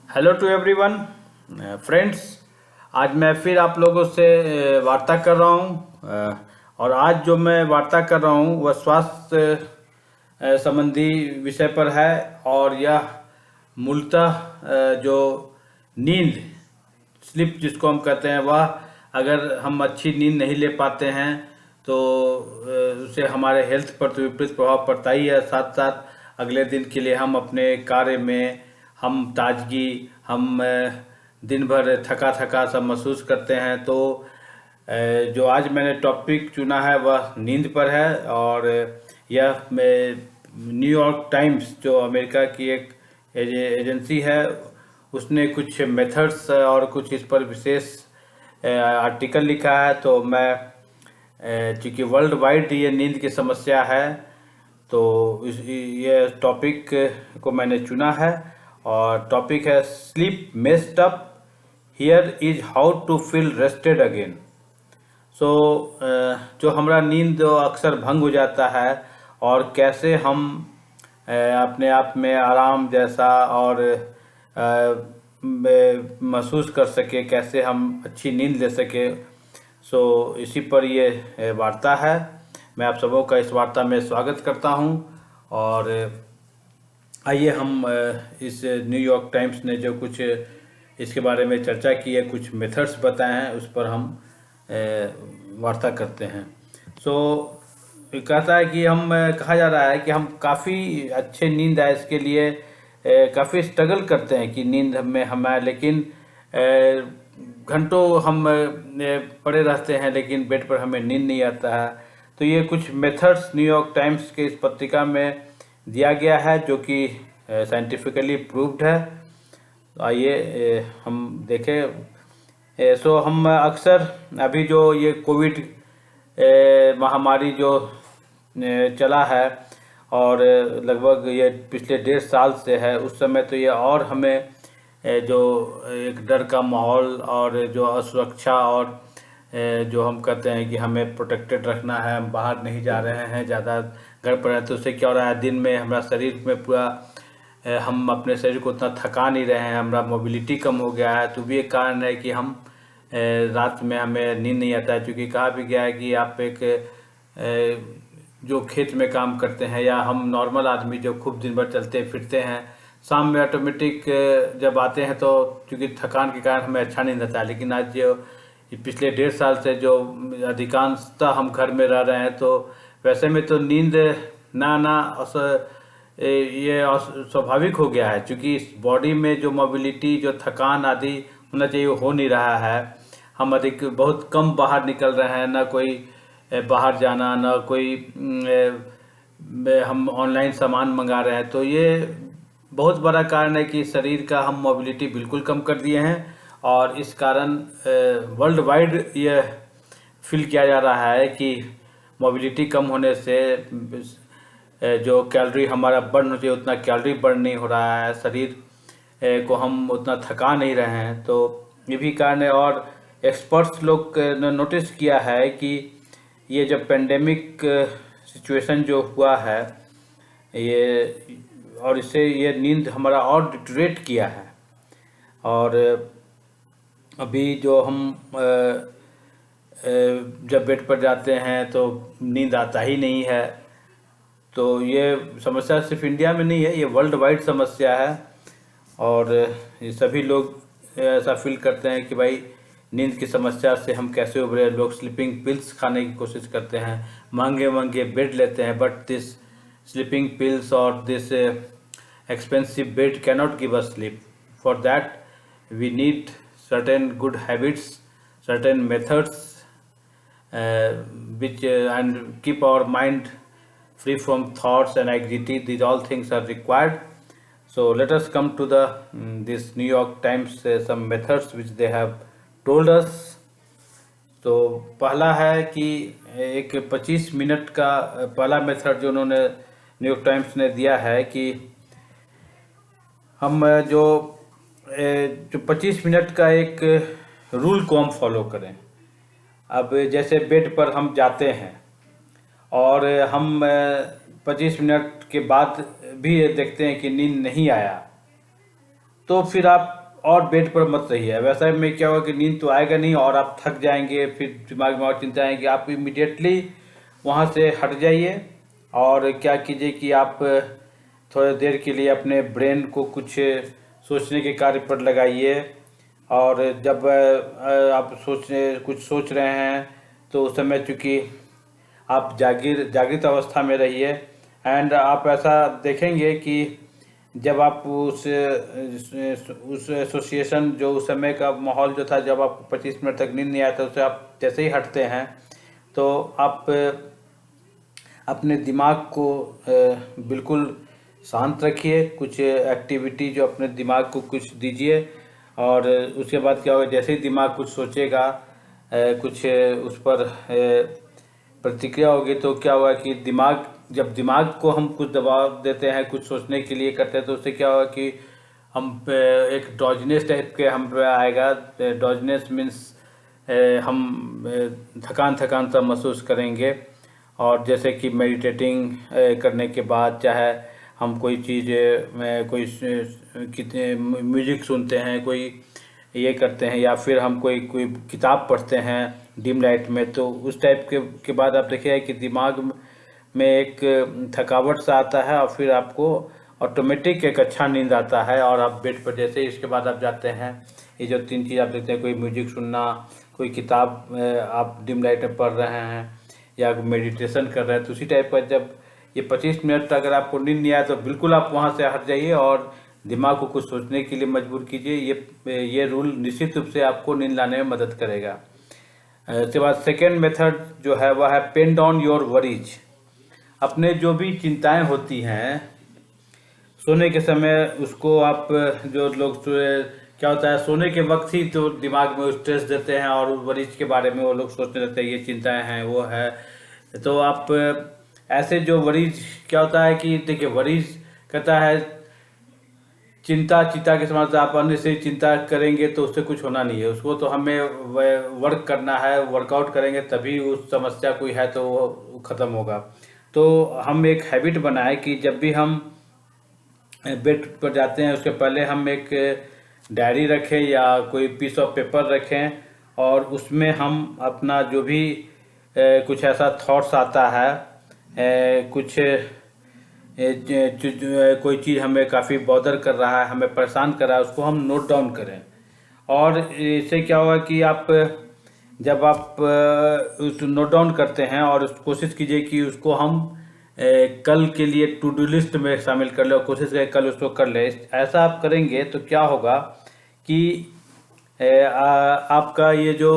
Hello to everyone friends. आज मैं फिर आप लोगों से वार्ता कर रहा हूँ और आज जो मैं वार्ता कर रहा हूँ वह स्वास्थ्य संबंधी विषय पर है। और यह मूलतः जो नींद स्लिप जिसको हम कहते हैं, वह अगर हम अच्छी नींद नहीं ले पाते हैं तो उससे हमारे हेल्थ पर तो विपरीत प्रभाव पड़ता ही है। साथ साथ अगले दिन के लिए हम अपने कार्य में हम ताजगी, हम दिन भर थका थका सब महसूस करते हैं। तो जो आज मैंने टॉपिक चुना है वह नींद पर है। और यह न्यूयॉर्क टाइम्स जो अमेरिका की एक एजेंसी है, उसने कुछ मेथड्स और कुछ इस पर विशेष आर्टिकल लिखा है। तो मैं चूँकि वर्ल्ड वाइड ये नींद की समस्या है तो ये टॉपिक को मैंने चुना है। और टॉपिक है sleep messed up, here is how to feel rested again. So जो हमारा नींद जो अक्सर भंग हो जाता है और कैसे हम अपने आप में आराम जैसा और महसूस कर सके, कैसे हम अच्छी नींद ले सके। सो इसी पर ये वार्ता है। मैं आप सबों का इस वार्ता में स्वागत करता हूं। और आइए हम इस न्यूयॉर्क टाइम्स ने जो कुछ इसके बारे में चर्चा की है, कुछ मेथड्स बताए हैं, उस पर हम वार्ता करते हैं। सो कहता है कि हम कहा जा रहा है कि हम काफ़ी अच्छे नींद आए इसके लिए काफ़ी स्ट्रगल करते हैं कि नींद में हमें, लेकिन घंटों हम पड़े रहते हैं लेकिन बेड पर हमें नींद नहीं आता है। तो ये कुछ मेथड्स न्यूयॉर्क टाइम्स के इस पत्रिका में दिया गया है जो कि साइंटिफिकली प्रूव्ड है। तो आइए हम देखें। सो हम अक्सर अभी जो ये कोविड महामारी जो चला है और लगभग ये पिछले 1.5 साल से है, उस समय तो ये और हमें जो एक डर का माहौल और जो असुरक्षा और जो हम कहते हैं कि हमें प्रोटेक्टेड रखना है, हम बाहर नहीं जा रहे हैं, ज़्यादा घर पर हैं, तो उससे क्या हो रहा है, दिन में हमारा शरीर में पूरा हम अपने शरीर को उतना थका नहीं रहे हैं, हमारा मोबिलिटी कम हो गया है। तो भी एक कारण है कि हम रात में हमें नींद नहीं आता है। क्योंकि कहा भी गया है कि आप एक जो खेत में काम करते हैं या हम नॉर्मल आदमी जो खूब दिन भर चलते फिरते हैं, शाम में ऑटोमेटिक जब आते हैं तो क्योंकि थकान के कारण हमें अच्छा नहीं रहता है। लेकिन आज जो पिछले 1.5 साल से जो अधिकांशतः हम घर में रह रहे हैं, तो वैसे में तो नींद ना आना ये स्वाभाविक हो गया है। क्योंकि इस बॉडी में जो मोबिलिटी, जो थकान आदि होना चाहिए वो हो नहीं रहा है। हम बहुत कम बाहर निकल रहे हैं, ना कोई बाहर जाना, ना कोई हम ऑनलाइन सामान मंगा रहे हैं। तो ये बहुत बड़ा कारण है कि शरीर का हम मोबिलिटी बिल्कुल कम कर दिए हैं। और इस कारण वर्ल्ड वाइड ये फील किया जा रहा है कि मोबिलिटी कम होने से जो कैलोरी हमारा बर्न चाहिए उतना कैलोरी बर्न नहीं हो रहा है, शरीर को हम उतना थका नहीं रहे हैं। तो ये भी कारण है। और एक्सपर्ट्स लोग ने नोटिस किया है कि ये जब पेंडेमिक सिचुएशन जो हुआ है, ये और इससे ये नींद हमारा और डिटरेट किया है। और अभी जो हम जब बेड पर जाते हैं तो नींद आता ही नहीं है। तो ये समस्या सिर्फ इंडिया में नहीं है, ये वर्ल्ड वाइड समस्या है। और ये सभी लोग ऐसा फील करते हैं कि भाई नींद की समस्या से हम कैसे उभरे। लोग स्लीपिंग पिल्स खाने की कोशिश करते हैं, महंगे महंगे बेड लेते हैं, बट दिस स्लीपिंग पिल्स और this expensive bed cannot give us sleep. For that we need certain good habits, certain methods which and keep our mind free from thoughts and anxiety. These all things are required. So let us come to the this New York Times some methods which they have told us. तो पहला है कि एक 25 minute का पहला method जो उन्होंने New York times ने दिया है कि हम जो 25 मिनट का एक रूल को हम फॉलो करें। अब जैसे बेड पर हम जाते हैं और हम 25 मिनट के बाद भी देखते हैं कि नींद नहीं आया, तो फिर आप और बेड पर मत रहिए। वैसा में क्या होगा कि नींद तो आएगा नहीं और आप थक जाएंगे, फिर दिमाग में और चिंता आएंगी। आप इमिडिएटली वहाँ से हट जाइए और क्या कीजिए कि आप थोड़ी देर के लिए अपने ब्रेन को कुछ सोचने के कार्य पर लगाइए। और जब आप कुछ सोच रहे हैं तो उस समय चूँकि आप जागृत अवस्था में रहिए। एंड आप ऐसा देखेंगे कि जब आप उस एसोसिएशन जो उस समय का माहौल जो था, जब आपको 25 मिनट तक नींद नहीं आया था, उससे आप जैसे ही हटते हैं तो आप अपने दिमाग को बिल्कुल शांत रखिए। कुछ एक्टिविटी जो अपने दिमाग को कुछ दीजिए और उसके बाद क्या होगा, जैसे ही दिमाग कुछ सोचेगा, कुछ उस पर प्रतिक्रिया होगी, तो क्या होगा कि जब दिमाग को हम कुछ दबाव देते हैं, कुछ सोचने के लिए करते हैं, तो उससे क्या होगा कि हम एक डॉजनेस टाइप के हम पे आएगा। डॉजनेस मीन्स हम थकान थकान सा महसूस करेंगे। और जैसे कि मेडिटेटिंग करने के बाद चाहे हम कोई चीज़ कोई कितने म्यूजिक सुनते हैं, कोई ये करते हैं, या फिर हम कोई कोई किताब पढ़ते हैं डिम लाइट में, तो उस टाइप के बाद आप देखिए कि दिमाग में एक थकावट सा आता है और फिर आपको ऑटोमेटिक एक अच्छा नींद आता है। और आप बेड पर जैसे ही इसके बाद आप जाते हैं, ये जो 3 चीज़ आप देखते हैं, कोई म्यूजिक सुनना, कोई किताब आप डिम लाइट में पढ़ रहे हैं, या मेडिटेशन कर रहे हैं, तो उसी टाइप का जब ये 25 मिनट अगर आपको नींद नहीं आया तो बिल्कुल आप वहाँ से हट जाइए और दिमाग को कुछ सोचने के लिए मजबूर कीजिए। ये रूल निश्चित रूप से आपको नींद लाने में मदद करेगा। उसके बाद सेकेंड मेथड जो है वह है पेन डाउन योर वरीज। अपने जो भी चिंताएं होती हैं सोने के समय, उसको आप जो लोग क्या होता है, सोने के वक्त ही तो दिमाग में स्ट्रेस देते हैं और वरीज के बारे में वो लोग सोचते रहते हैं, ये चिंताएं हैं, वो है। तो आप ऐसे जो वरीज, क्या होता है कि देखिए, वरीज कहता है चिंता चिता के समान, आप अन्य से चिंता करेंगे तो उससे कुछ होना नहीं है। उसको तो हमें वर्क करना है, वर्कआउट करेंगे तभी उस समस्या कोई है तो वो ख़त्म होगा। तो हम एक हैबिट बनाए कि जब भी हम बेड पर जाते हैं उसके पहले हम एक डायरी रखें या कोई पीस ऑफ पेपर रखें, और उसमें हम अपना जो भी कुछ ऐसा थॉट्स आता है, कुछ कोई चीज़ हमें काफ़ी बॉदर कर रहा है, हमें परेशान कर रहा है, उसको हम नोट डाउन करें। और इससे क्या होगा कि जब आप उस नोट डाउन करते हैं और कोशिश कीजिए कि उसको हम कल के लिए टू डू लिस्ट में शामिल कर ले और कोशिश करें कल उसको कर ले। ऐसा आप करेंगे तो क्या होगा कि आपका ये जो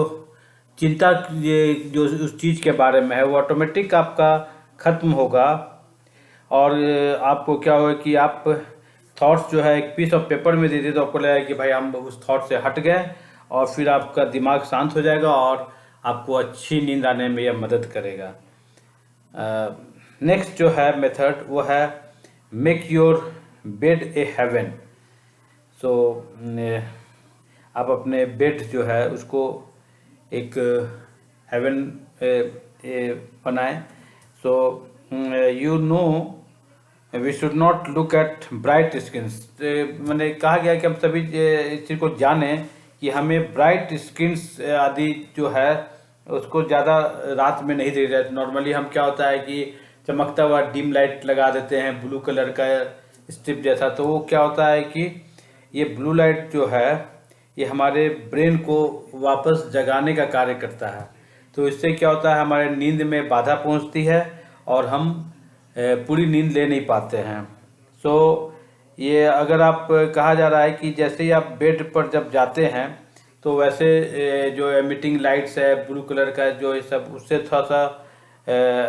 चिंता, ये जो उस चीज़ के बारे में है, वो ऑटोमेटिक आपका ख़त्म होगा। और आपको क्या होगा कि आप थॉट्स जो है एक पीस ऑफ पेपर में दे दिए तो आपको लगेगा कि भाई हम उस थॉट से हट गए, और फिर आपका दिमाग शांत हो जाएगा और आपको अच्छी नींद आने में यह मदद करेगा। नेक्स्ट जो है मेथड वो है make your bed a heaven. So आप अपने बेड जो है उसको एक हेवन बनाएं। So you know we should not look at bright skins. मैंने कहा गया कि हम सभी इस चीज़ को जानें कि हमें ब्राइट स्किन्स आदि जो है उसको ज़्यादा रात में नहीं देखा जाए। नॉर्मली हम क्या होता है कि चमकता हुआ डिम लाइट लगा देते हैं ब्लू कलर का स्ट्रिप जैसा, तो वो क्या होता है कि ये ब्लू लाइट जो है ये हमारे ब्रेन को वापस जगाने का कार्य करता है। तो इससे क्या होता है, हमारे नींद में बाधा पहुंचती है और हम पूरी नींद ले नहीं पाते हैं। सो ये अगर आप कहा जा रहा है कि जैसे ही आप बेड पर जब जाते हैं तो वैसे जो एमिटिंग लाइट्स है ब्लू कलर का जो ये सब, उससे थोड़ा सा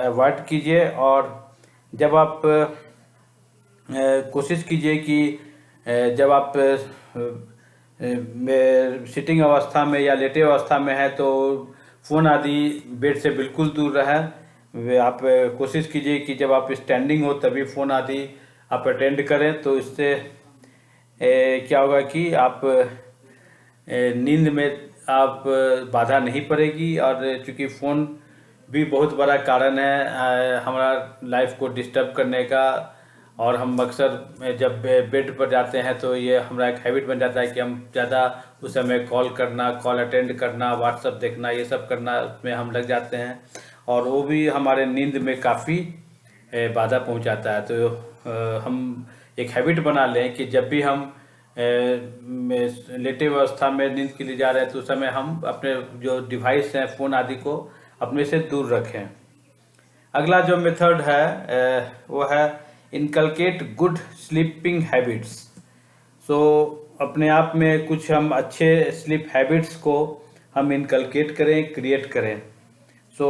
अवॉइड कीजिए। और जब आप कोशिश कीजिए कि जब आप सिटिंग अवस्था में या लेटे अवस्था में है तो फ़ोन आदि बेड से बिल्कुल दूर रहें। आप कोशिश कीजिए कि जब आप स्टैंडिंग हो तभी फ़ोन आदि आप अटेंड करें, तो इससे क्या होगा कि आप नींद में आप बाधा नहीं पड़ेगी। और चूँकि फ़ोन भी बहुत बड़ा कारण है हमारा लाइफ को डिस्टर्ब करने का, और हम अक्सर जब बेड पर जाते हैं तो ये हमारा एक हैबिट बन जाता है कि हम ज़्यादा उस समय कॉल करना, कॉल अटेंड करना, व्हाट्सअप देखना, ये सब करना उसमें हम लग जाते हैं और वो भी हमारे नींद में काफ़ी बाधा पहुंचाता है। तो हम एक हैबिट बना लें कि जब भी हम लेटे अवस्था में नींद के लिए जा रहे हैं तो उस समय हम अपने जो डिवाइस हैं, फ़ोन आदि को अपने से दूर रखें। अगला जो मेथड है वो है इनकलकेट गुड स्लीपिंग हैबिट्स। सो अपने आप में कुछ हम अच्छे स्लीप हैबिट्स को हम इनकलकेट करें, क्रिएट करें। सो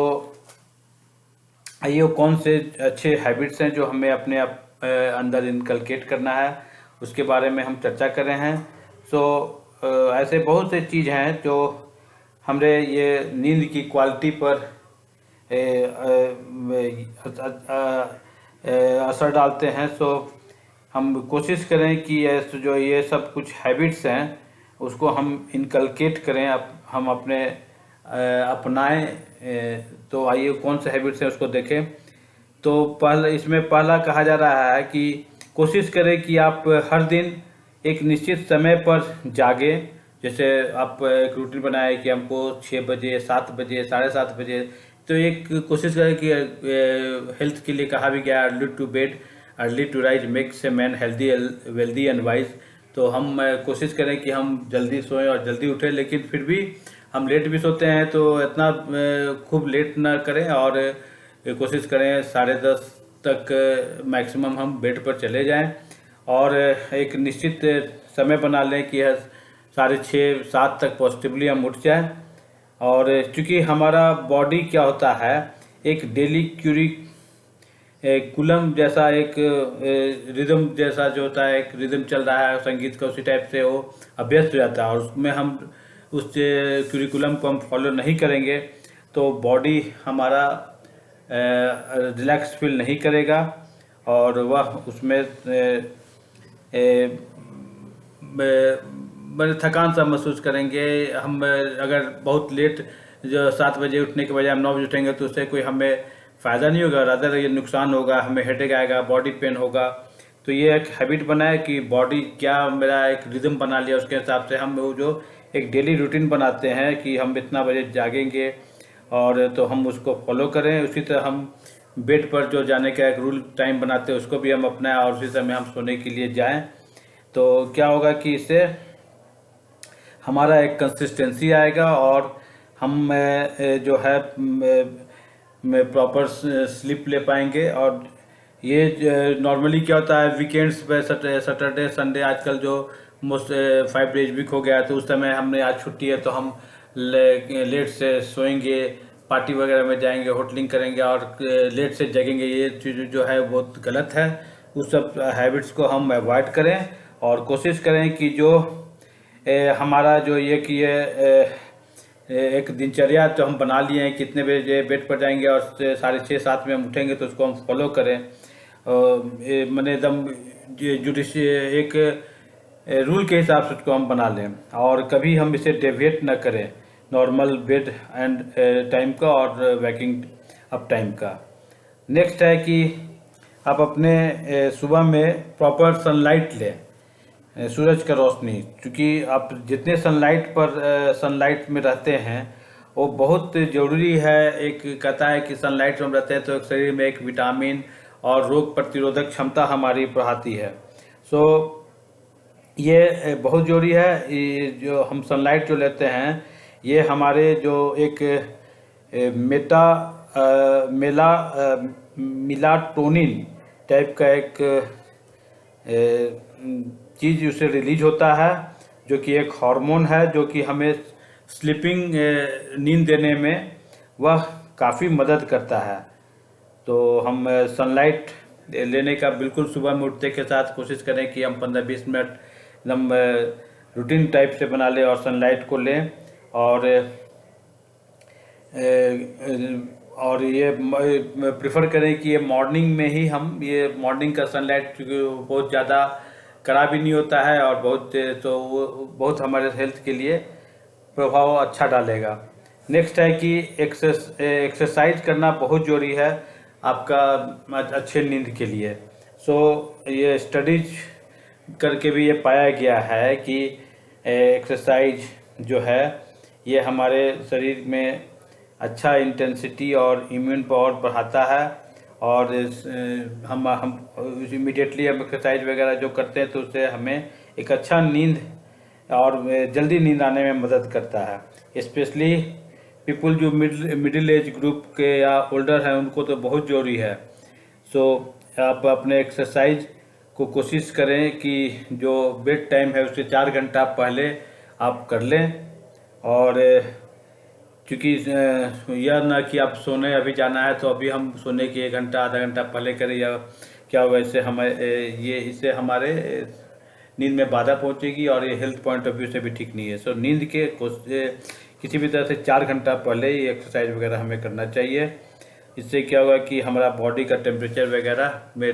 आइए कौन से अच्छे हैबिट्स हैं जो हमें अपने अंदर इनकलकेट करना है, उसके बारे में हम चर्चा कर रहे हैं। सो ऐसे बहुत से चीज़ हैं जो हमारे ये नींद की क्वालिटी पर असर डालते हैं। सो हम कोशिश करें कि जो ये सब कुछ हैबिट्स हैं उसको हम इनकलकेट करें, हम अपने अपनाएं। तो आइए कौन से हैबिट्स हैं उसको देखें। तो इसमें पहला कहा जा रहा है कि कोशिश करें कि आप हर दिन एक निश्चित समय पर जागें। जैसे आप एक रूटीन बनाए कि हमको 6 बजे, 7 बजे, 7:30 बजे। तो एक कोशिश करें कि हेल्थ के लिए कहा भी गया early to bed early to rise makes a man healthy wealthy and wise. तो हम कोशिश करें कि हम जल्दी सोएं और जल्दी उठें, लेकिन फिर भी हम लेट भी सोते हैं तो इतना खूब लेट ना करें और कोशिश करें 10:30 तक मैक्सिमम हम बेड पर चले जाएं और एक निश्चित समय बना लें कि 6:30-7 तक पॉजिटिवली हम उठ जाएं। और चूँकि हमारा बॉडी क्या होता है, एक डेली कुलम जैसा एक रिदम जैसा जो होता है, एक रिदम चल रहा है संगीत का, उसी टाइप से वो अभ्यस्त हो जाता है और उसमें हम उस क्यूरिकुलम को हम फॉलो नहीं करेंगे तो बॉडी हमारा रिलैक्स फील नहीं करेगा और वह उसमें बड़े थकान सा महसूस करेंगे। हम अगर बहुत लेट जो 7 बजे उठने के बजाय हम 9 बजे उठेंगे तो उससे कोई हमें फ़ायदा नहीं होगा, रादर ये नुकसान होगा, हमें हेडेक आएगा, बॉडी पेन होगा। तो ये एक हैबिट बनाए कि बॉडी क्या मेरा एक रिदम बना लिया, उसके हिसाब से हम वो जो एक डेली रूटीन बनाते हैं कि हम इतना बजे जागेंगे और तो हम उसको फॉलो करें। उसी तरह हम बेड पर जो जाने का एक रूल टाइम बनाते हैं उसको भी हम अपनाएं और उसी समय हम सोने के लिए जाएं। तो क्या होगा कि इससे हमारा एक कंसिस्टेंसी आएगा और हम जो है प्रॉपर स्लीप ले पाएंगे। और ये नॉर्मली क्या होता है वीकेंड्स पे, सैटरडे संडे आजकल जो मोस्ट 5 डेज वीक हो गया है तो उस समय हमने आज छुट्टी है तो हम लेट से सोएंगे, पार्टी वगैरह में जाएंगे, होटलिंग करेंगे और लेट से जगेंगे। ये चीज़ जो है बहुत गलत है। उस सब हैबिट्स को हम अवॉइड करें और कोशिश करें कि जो हमारा जो ये कि एक दिनचर्या तो हम बना लिए हैं, कितने बजे बेड पर जाएंगे और 6:30-7 में हम उठेंगे तो उसको हम फॉलो करें। मैंने एकदम एक रूल के हिसाब से उसको हम बना लें और कभी हम इसे डेविएट न करें नॉर्मल बेड एंड टाइम का और वैकिंग अप टाइम का। नेक्स्ट है कि आप अपने सुबह में प्रॉपर सनलाइट लें, सूरज का रोशनी। क्योंकि आप जितने सनलाइट में रहते हैं वो बहुत ज़रूरी है। एक कहता है कि सनलाइट में हम रहते हैं तो शरीर में एक विटामिन और रोग प्रतिरोधक क्षमता हमारी बढ़ाती है। सो ये बहुत ज़रूरी है। ये जो हम सनलाइट जो लेते हैं ये हमारे जो एक मिलाटोनिन टाइप का एक चीज़ उससे रिलीज होता है जो कि एक हार्मोन है जो कि हमें स्लीपिंग नींद देने में वह काफ़ी मदद करता है। तो हम सनलाइट लेने का बिल्कुल सुबह में उठते के साथ कोशिश करें कि हम 15-20 मिनट एकदम रूटीन टाइप से बना लें और सनलाइट को लें। और ये प्रेफर करें कि ये मॉर्निंग में ही हम ये मॉर्निंग का सनलाइट, क्योंकि बहुत ज़्यादा कड़ा भी नहीं होता है और बहुत हमारे हेल्थ के लिए प्रभाव अच्छा डालेगा। नेक्स्ट है कि एक्सरसाइज करना बहुत ज़रूरी है आपका अच्छे नींद के लिए। सो ये स्टडीज करके भी ये पाया गया है कि एक्सरसाइज जो है ये हमारे शरीर में अच्छा इंटेंसिटी और इम्यून पावर बढ़ाता है। और हम इमीडिएटली हम एक्सरसाइज वगैरह जो करते हैं तो उससे हमें एक अच्छा नींद और जल्दी नींद आने में मदद करता है। स्पेशली पीपल जो मिडिल एज ग्रुप के या ओल्डर हैं उनको तो बहुत ज़रूरी है। सो आप अपने एक्सरसाइज को कोशिश करें कि जो बेड टाइम है उससे 4 घंटा पहले आप कर लें। और क्योंकि यह ना कि आप सोने अभी जाना है तो अभी हम सोने के 1 घंटा आधा घंटा पहले करें, या क्या होगा इससे इससे हमारे नींद में बाधा पहुंचेगी और ये हेल्थ पॉइंट ऑफ व्यू से भी ठीक नहीं है। सो नींद के किसी भी तरह से 4 घंटा पहले ही एक्सरसाइज वगैरह हमें करना चाहिए। इससे क्या होगा कि हमारा बॉडी का टेम्परेचर वगैरह में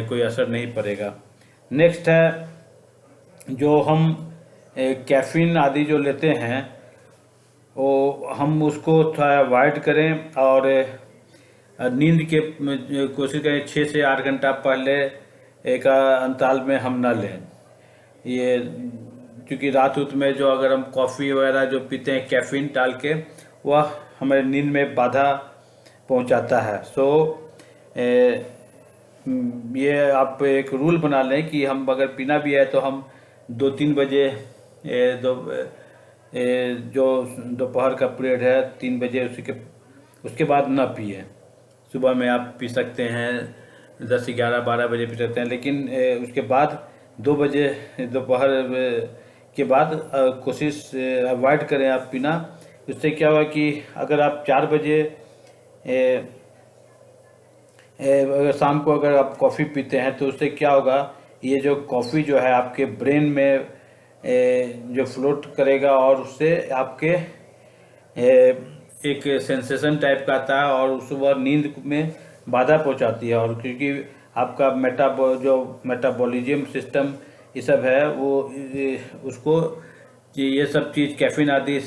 कोई असर नहीं पड़ेगा। नेक्स्ट है जो हम कैफ़ीन आदि जो लेते हैं वो हम उसको थोड़ा अवॉइड करें और नींद के कोशिश करें 6 से 8 घंटा पहले एक अंतराल में हम ना लें। ये क्योंकि रात उत में जो अगर हम कॉफ़ी वगैरह जो पीते हैं कैफ़ीन डाल के, वह हमारे नींद में बाधा पहुंचाता है। सो ये आप एक रूल बना लें कि हम अगर पीना भी है तो हम 2-3 बजे जो दोपहर का पीरियड है 3 बजे उसके बाद ना पिए। सुबह में आप पी सकते हैं, 10, 11, 12 बजे पी सकते हैं, लेकिन उसके बाद 2 बजे दोपहर के बाद कोशिश अवॉइड करें आप पीना। उससे क्या होगा कि अगर आप 4 बजे अगर शाम को अगर आप कॉफ़ी पीते हैं तो उससे क्या होगा, ये जो कॉफ़ी जो है आपके ब्रेन में जो फ्लोट करेगा और उससे आपके एक सेंसेशन टाइप का आता है और सुबह नींद में बाधा पहुंचाती है। और क्योंकि आपका जो मेटाबॉलिज्म सिस्टम ये सब है वो उसको ये सब चीज़ कैफीन आदि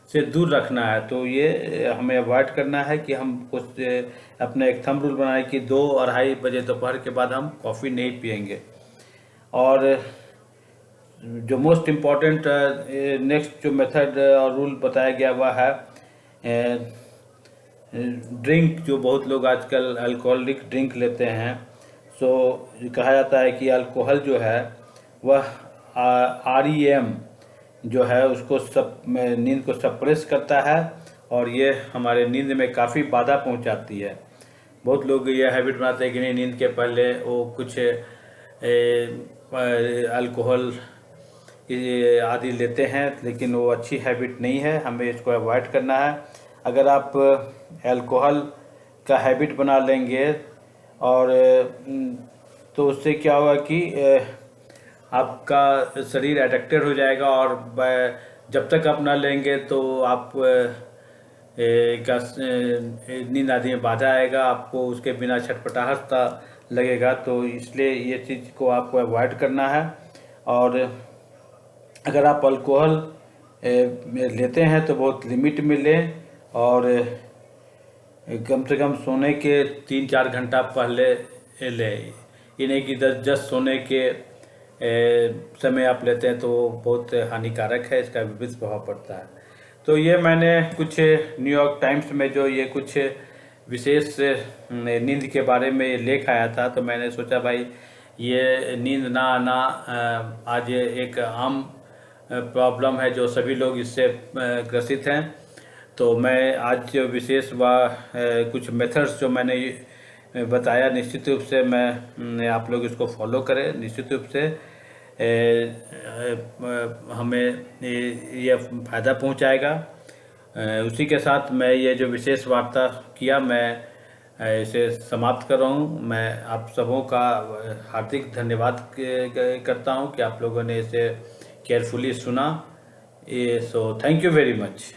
से दूर रखना है। तो ये हमें अवॉइड करना है कि हम कुछ अपने एक थंब रूल बनाए कि 2-2:30 बजे दोपहर के बाद हम कॉफ़ी नहीं पियेंगे। और जो मोस्ट इम्पॉर्टेंट नेक्स्ट जो मेथड और रूल बताया गया हुआ है ड्रिंक, जो बहुत लोग आजकल अल्कोहलिक ड्रिंक लेते हैं। सो कहा जाता है कि अल्कोहल जो है वह REM जो है उसको नींद को सप्रेस करता है और ये हमारे नींद में काफ़ी बाधा पहुंचाती है। बहुत लोग ये हैबिट बनाते हैं कि नहीं, नींद के पहले वो कुछ अल्कोहल आदि लेते हैं, लेकिन वो अच्छी हैबिट नहीं है, हमें इसको अवॉइड करना है। अगर आप अल्कोहल का हैबिट बना लेंगे और तो उससे क्या होगा कि आपका शरीर एडिक्टेड हो जाएगा और जब तक आप ना लेंगे तो आप नींद आदि में बाधा आएगा, आपको उसके बिना छटपटाहट सा लगेगा। तो इसलिए ये चीज़ को आपको अवॉइड करना है। और अगर आप अल्कोहल लेते हैं तो बहुत लिमिट में लें और कम से कम सोने के 3-4 घंटा पहले लें। ये नहीं कि 10 सोने के समय आप लेते हैं तो बहुत हानिकारक है, इसका विपरीत प्रभाव पड़ता है। तो ये मैंने कुछ न्यूयॉर्क टाइम्स में जो ये कुछ विशेष नींद के बारे में लेख आया था, तो मैंने सोचा भाई ये नींद ना आना आज एक आम प्रॉब्लम है जो सभी लोग इससे ग्रसित हैं। तो मैं आज जो विशेष कुछ मेथड्स जो मैंने बताया, निश्चित रूप से मैं आप लोग इसको फॉलो करें। निश्चित रूप से हमें ये फ़ायदा पहुंचाएगा। उसी के साथ मैं ये जो विशेष वार्ता किया मैं इसे समाप्त कर रहा हूँ। मैं आप सबों का हार्दिक धन्यवाद करता हूँ कि आप लोगों ने इसे केयरफुली सुना। So thank you very much.